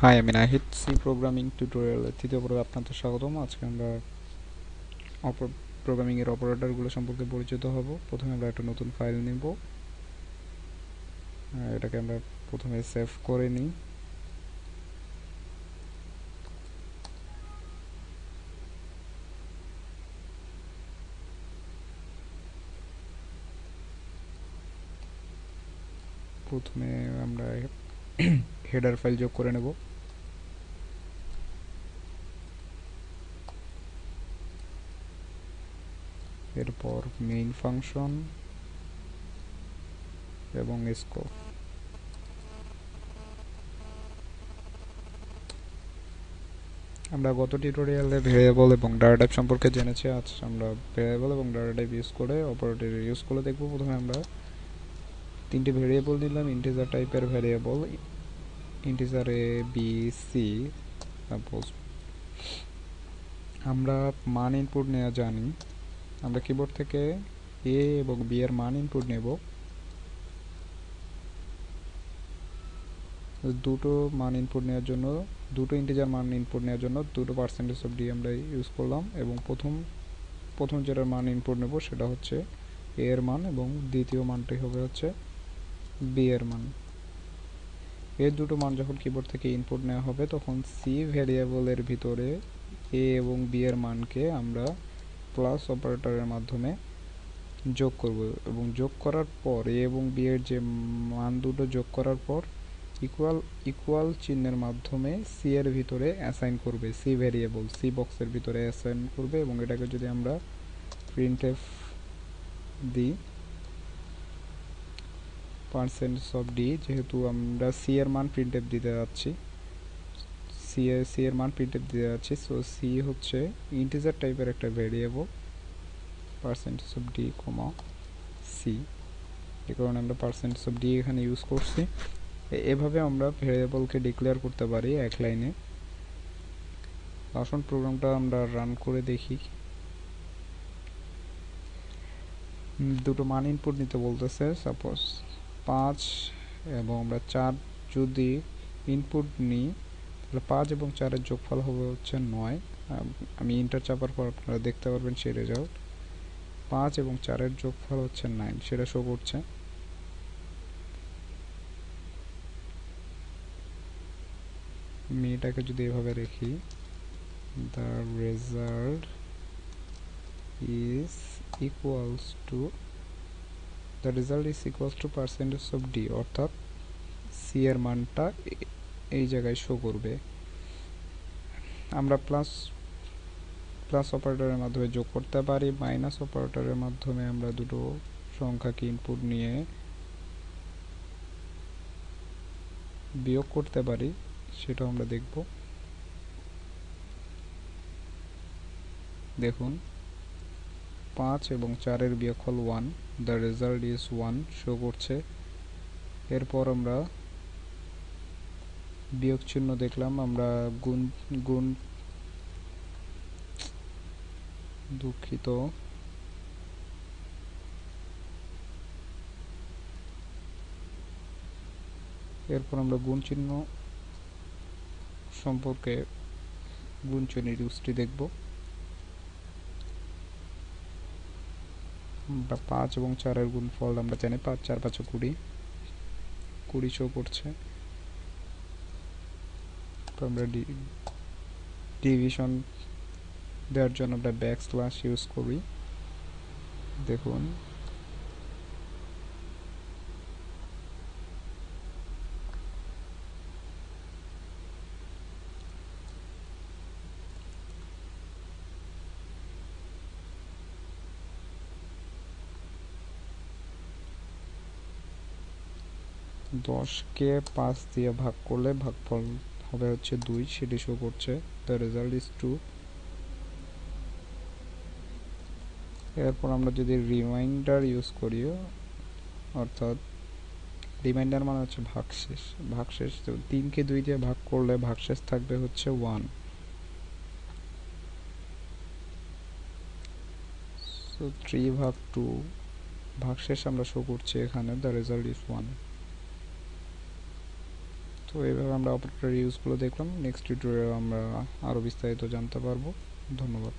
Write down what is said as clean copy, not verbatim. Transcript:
High, আমি Nahid. C programming টিউটোরিয়ালের তৃতীয় পর্বে আপনাদের স্বাগতম। আজকে আমরা প্রোগ্রামিংয়ের অপারেটরগুলো সম্পর্কে পরিচিত হব। প্রথমে আমরা একটা নতুন ফাইল নিব। এটাকে আমরা প্রথমে সেভ করে নিই। প্রথমে আমরা হেডার ফাইল যোগ করে নেব। এরপর মেইন ফাংশন এবং স্কোপ। আমরা গত টিউটোরিয়ালে ভেরিয়েবল এবং ডাটা টাইপ সম্পর্কে জেনেছি। আজ আমরা ভেরিয়েবল এবং ডাটা টাইপ ইউজ করে অপারেটর ইউজ করে দেখব। প্রথমে আমরা তিনটি ভেরিয়েবল নিলাম। ইন্টিজার টাইপের variable, integer A B C. Suppose আমরা মান ইনপুট নেওয়া জানি। আমরা কিবোর্ড থেকে এ এবং বি এর মান ইনপুট নেব। দুটো মান ইনপুট নেওয়ার জন্য, দুটো ইন্টিজার মান ইনপুট নেওয়ার জন্য দুটো পার্সেন্টেজ অফ ডি আমরা ইউজ করলাম। এবং প্রথম যেটার মান ইনপুট নেব সেটা হচ্ছে এ এর মান, এবং দ্বিতীয় মানটি হবে হচ্ছে বি এর মান। এর দুটো মান যখন কিবোর্ড থেকে ইনপুট নেওয়া হবে তখন সি ভেরিয়েবলের ভিতরে এ এবং বি এর মানকে আমরা প্লাস অপারেটরের মাধ্যমে যোগ করব, এবং যোগ করার পর এ এবং বি এর যে মান দুটো যোগ করার পর ইকুয়াল ইকুয়াল চিহ্নের মাধ্যমে সি এর ভিতরে অ্যাসাইন করবে। সি ভেরিয়েবল সি বক্সের ভিতরে অ্যাসাইন করবে, এবং এটাকে যদি আমরা প্রিন্টএফ দিই পার্সেন্টেজ অফ ডি, যেহেতু আমরা সি এর মান প্রিন্টএফ দিতে যাচ্ছি, সি এর মান প্রিন্টএফ দিতে যাচ্ছি, সো সি হচ্ছে ইন্টিজার টাইপের একটা variable, percentage of D comma C. এই কারণে আমরা পার্সেন্টেজ অফ ডি এখানে ইউজ করছি। এভাবে আমরা ভেরিয়েবলকে ডিক্লেয়ার করতে পারি এক লাইনে। আসুন প্রোগ্রামটা আমরা রান করে দেখি। দুটো মান ইনপুট নিতে বলতেছে, সাপোজ 5 এবং আমরা 4 যদি ইনপুট নিই তাহলে 5 এবং 4-এর যোগফল হবে হচ্ছে 9। আমি ইন্টার চাপার পর আপনারা দেখতে পারবেন সেই রেজাল্ট। 5 এবং 4-এর যোগফল হচ্ছে 9, সেটা শো করছে। আমি এটাকে যদি এভাবে রেখি, the result is equals to percentage of d, অর্থাৎ সি এর মানটা এই জায়গায় শো করবে। আমরা প্লাস অপারেটরের মাধ্যমে যোগ করতে পারি, মাইনাস অপারেটরের মাধ্যমে আমরা দুটো সংখ্যাকে ইনপুট নিয়ে বিয়োগ করতে পারি, সেটা আমরা দেখব। দেখুন 5 এবং 4-এর বিয়োগফল 1, দ্য রেজাল্ট ইজ 1 শো করছে। এরপর আমরা বিয়োগ চিহ্ন দেখলাম, আমরা গুণ দুঃখিত, এরপর আমরা গুণ চিহ্ন সম্পর্কে গুণ চিহ্নের ইউজটি দেখব। আমরা 5 এবং 4-এর গুণফল আমরা জানি, 5 4 5 20, 20 শো করছে। তো আমরা ডিভিশন দেওয়ার জন্য আমরা ব্যাকস্ল্যাশ ইউজ করি। দেখুন কে 5 দিয়ে ভাগ করলে ভাগফল হবে হচ্ছে 2, সেটি শো করছে। The result is 2। এরপর আমরা যদি রিমাইন্ডার ইউজ করি, অর্থাৎ রিমাইন্ডার মানে হচ্ছে ভাগশেষ। তো 3কে 2 দিয়ে ভাগ করলে ভাগশেষ থাকবে হচ্ছে 1। সো 3/2 ভাগশেষ আমরা শো করছি এখানে, দ্য রেজাল্ট ইজ 1। তো এইভাবে আমরা অপারেটর ইউজগুলো দেখলাম। নেক্সট টিউটোরিয়ালে আমরা আরও বিস্তারিত জানতে পারবো। ধন্যবাদ।